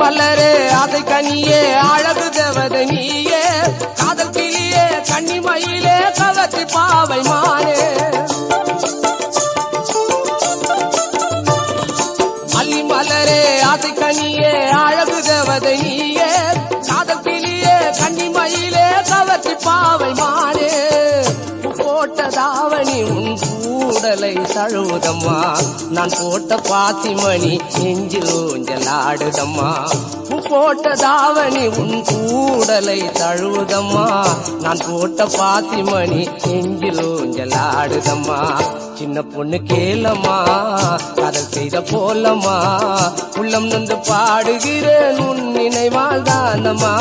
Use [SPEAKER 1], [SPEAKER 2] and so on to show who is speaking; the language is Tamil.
[SPEAKER 1] மலரே அதை கனியே அழகு தேவதை நீயே காதல் கிளியே கன்னிமயிலே கவர்ச்சி பாவை மானே அல்லி மலரே அதை கனியே அழகு தேவதை நீயே காதல் கிளியே கன்னிமயிலே கவர்ச்சி பாவை மானே போட்ட தாவணி உன் கூடலை தழுவுதம்மா நான் போட்ட பாத்திமணி நெஞ்சில் ஊஞ்சல் ஆடுதம்மா போட்ட தாவணி உன் கூடலை தழுவுதம்மா நான் போட்ட பாத்திமணி நெஞ்சில் ஊஞ்சல் ஆடுதம்மா சின்ன பொண்ணு கேளம்மா காதல் செய்த போலம்மா உள்ளம் நொந்து பாடுகிறேன் உன் நினைவால் தானம்மா